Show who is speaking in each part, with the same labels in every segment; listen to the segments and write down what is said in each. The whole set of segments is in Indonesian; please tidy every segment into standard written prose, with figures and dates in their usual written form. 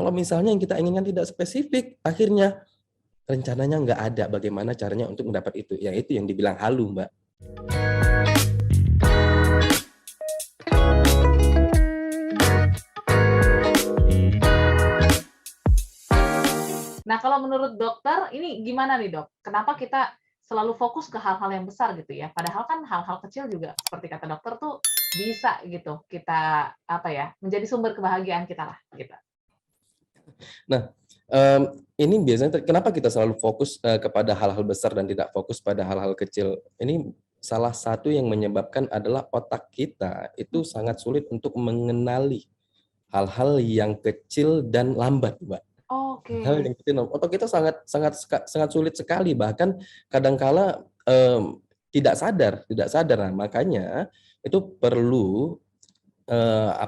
Speaker 1: kalau misalnya yang kita inginkan tidak spesifik, akhirnya rencananya nggak ada bagaimana caranya untuk mendapat itu. Ya itu yang dibilang halu, Mbak.
Speaker 2: Nah, kalau menurut dokter, ini gimana nih, Dok? Kenapa kita selalu fokus ke hal-hal yang besar gitu ya? Padahal kan hal-hal kecil juga seperti kata dokter tuh bisa gitu kita menjadi sumber kebahagiaan kita lah gitu.
Speaker 1: Nah, ini biasanya kenapa kita selalu fokus kepada hal-hal besar dan tidak fokus pada hal-hal kecil? Ini salah satu yang menyebabkan adalah otak kita itu sangat sulit untuk mengenali hal-hal yang kecil dan lambat, Mbak.
Speaker 2: Oke.
Speaker 1: Hal yang kecil, otak kita sangat sulit sekali, bahkan kadangkala tidak sadar. Nah, makanya itu perlu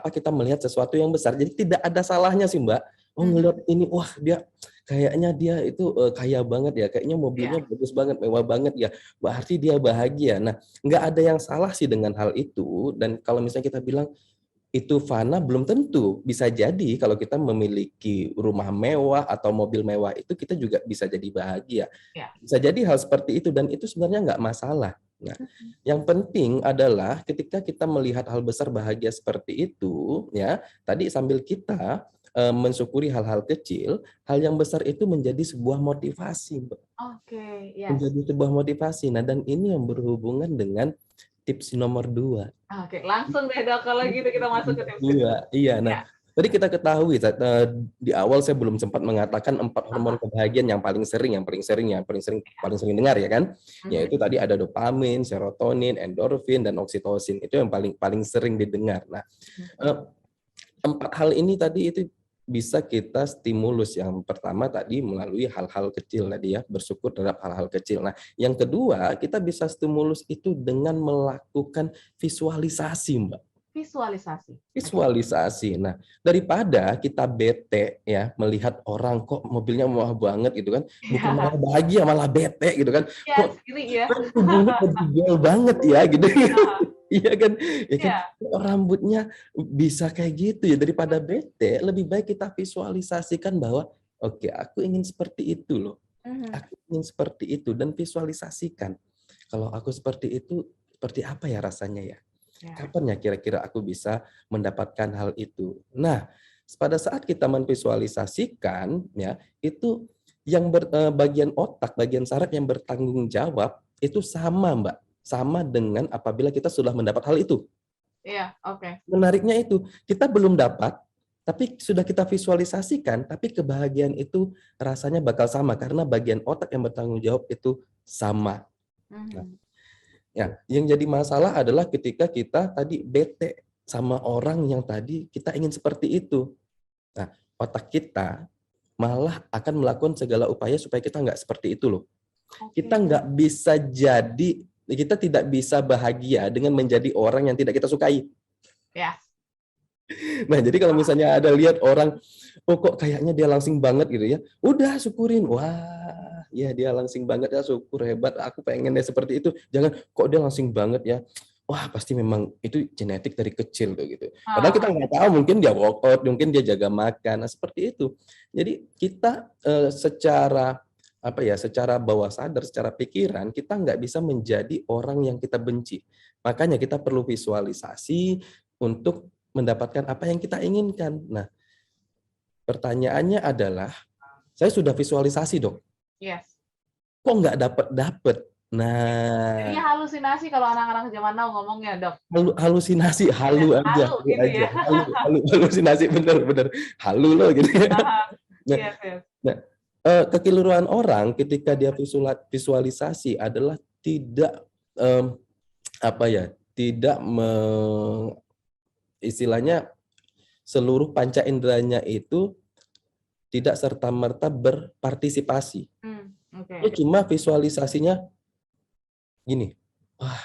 Speaker 1: kita melihat sesuatu yang besar. Jadi tidak ada salahnya sih, Mbak. Oh, ngelihat ini, wah dia kayaknya dia itu kaya banget ya, kayaknya mobilnya bagus banget, mewah banget ya, berarti dia bahagia. Nah, nggak ada yang salah sih dengan hal itu. Dan kalau misalnya kita bilang itu fana, belum tentu. Bisa jadi kalau kita memiliki rumah mewah atau mobil mewah itu kita juga bisa jadi bahagia. Bisa jadi hal seperti itu dan itu sebenarnya nggak masalah. Nah, yang penting adalah ketika kita melihat hal besar bahagia seperti itu, ya tadi sambil kita mensyukuri hal-hal kecil, hal yang besar itu menjadi sebuah motivasi, Mbak.
Speaker 2: Oke, yes.
Speaker 1: Menjadi sebuah motivasi. Nah, dan ini yang berhubungan dengan tips nomor 2.
Speaker 2: Oke, langsung deh, Dok, kalau gitu kita masuk ke tips
Speaker 1: kedua. Iya, nah tadi kita ketahui di awal saya belum sempat mengatakan 4 hormon kebahagiaan yang paling sering dengar ya kan? Yaitu tadi ada dopamin, serotonin, endorfin dan oksitosin. Itu yang paling sering didengar. Nah, 4 hal ini tadi itu bisa kita stimulus. Yang pertama tadi melalui hal-hal kecil tadi ya, bersyukur terhadap hal-hal kecil. Nah, yang kedua kita bisa stimulus itu dengan melakukan visualisasi, Mbak. Visualisasi. Nah, daripada kita bete ya melihat orang kok mobilnya mewah banget gitu kan, bukan malah bahagia malah bete gitu kan. Kok tubuhnya dijual banget ya gitu. Iya kan? Ya kan? Rambutnya bisa kayak gitu ya, daripada bete lebih baik kita visualisasikan bahwa oke, aku ingin seperti itu loh. Aku ingin seperti itu dan visualisasikan. Kalau aku seperti itu, seperti apa ya rasanya ya? Kapan ya kira-kira aku bisa mendapatkan hal itu? Nah, pada saat kita memvisualisasikan, ya itu yang bagian otak, bagian saraf yang bertanggung jawab itu sama, Mbak, sama dengan apabila kita sudah mendapat hal itu.
Speaker 2: Iya, oke.
Speaker 1: Menariknya itu kita belum dapat, tapi sudah kita visualisasikan, tapi kebahagiaan itu rasanya bakal sama karena bagian otak yang bertanggung jawab itu sama. Nah, ya, yang jadi masalah adalah ketika kita tadi bete sama orang yang tadi kita ingin seperti itu. Nah, otak kita malah akan melakukan segala upaya supaya kita nggak seperti itu loh. Kita tidak bisa bahagia dengan menjadi orang yang tidak kita sukai.
Speaker 2: Ya.
Speaker 1: Nah, jadi kalau misalnya ada lihat orang, oh kok kayaknya dia langsing banget gitu ya, udah syukurin, wah ya dia langsing banget ya, syukur hebat, aku pengen deh seperti itu. Jangan kok dia langsing banget ya, wah pasti memang itu genetik dari kecil tuh gitu. Padahal kita nggak tahu, mungkin dia workout, mungkin dia jaga makan, nah seperti itu. Jadi kita secara bawah sadar, secara pikiran kita nggak bisa menjadi orang yang kita benci. Makanya kita perlu visualisasi untuk mendapatkan apa yang kita inginkan. Nah, pertanyaannya adalah, saya sudah visualisasi, Dok.
Speaker 2: Yes.
Speaker 1: Kok nggak dapet? Nah,
Speaker 2: ini halusinasi kalau anak-anak zaman now ngomongnya, Dok.
Speaker 1: Halusinasi, halu aja.
Speaker 2: Halu gitu ya.
Speaker 1: Halusinasi, bener. Halu loh gitu ya. Nah, kekeliruan orang ketika dia visualisasi adalah tidak istilahnya seluruh panca inderanya itu tidak serta-merta berpartisipasi. Dia cuma visualisasinya gini, wah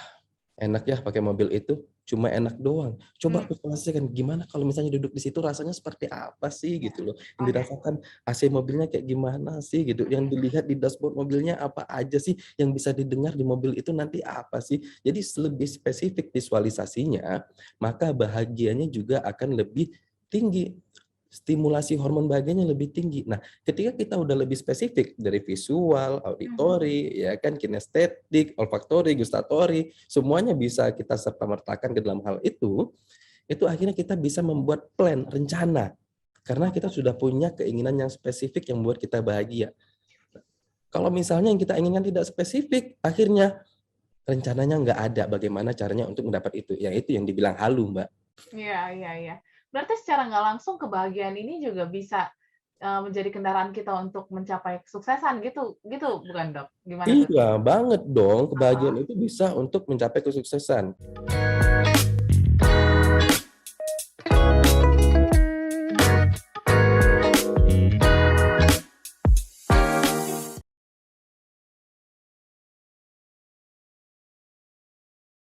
Speaker 1: enak ya pakai mobil itu, cuma enak doang. Coba visualisasikan gimana kalau misalnya duduk di situ rasanya seperti apa sih gitu loh. Yang dirasakan AC mobilnya kayak gimana sih gitu. Yang dilihat di dashboard mobilnya apa aja sih, yang bisa didengar di mobil itu nanti apa sih. Jadi lebih spesifik visualisasinya, maka bahagianya juga akan lebih tinggi. stimulasi hormon bahagianya lebih tinggi. Nah, ketika kita udah lebih spesifik dari visual, auditori, ya kan, kinestetik, olfaktori, gustatori, semuanya bisa kita serta-mertakan ke dalam hal itu akhirnya kita bisa membuat plan, rencana. Karena kita sudah punya keinginan yang spesifik yang membuat kita bahagia. Kalau misalnya yang kita inginkan tidak spesifik, akhirnya rencananya nggak ada bagaimana caranya untuk mendapat itu. Yang itu yang dibilang halu, Mbak.
Speaker 2: Iya, iya, iya. Berarti secara nggak langsung kebahagiaan ini juga bisa, menjadi kendaraan kita untuk mencapai kesuksesan gitu gitu bukan, Dok? Gimana tuh?
Speaker 1: Iya, banget dong. Kebahagiaan
Speaker 2: Heeh.
Speaker 1: itu bisa untuk mencapai kesuksesan.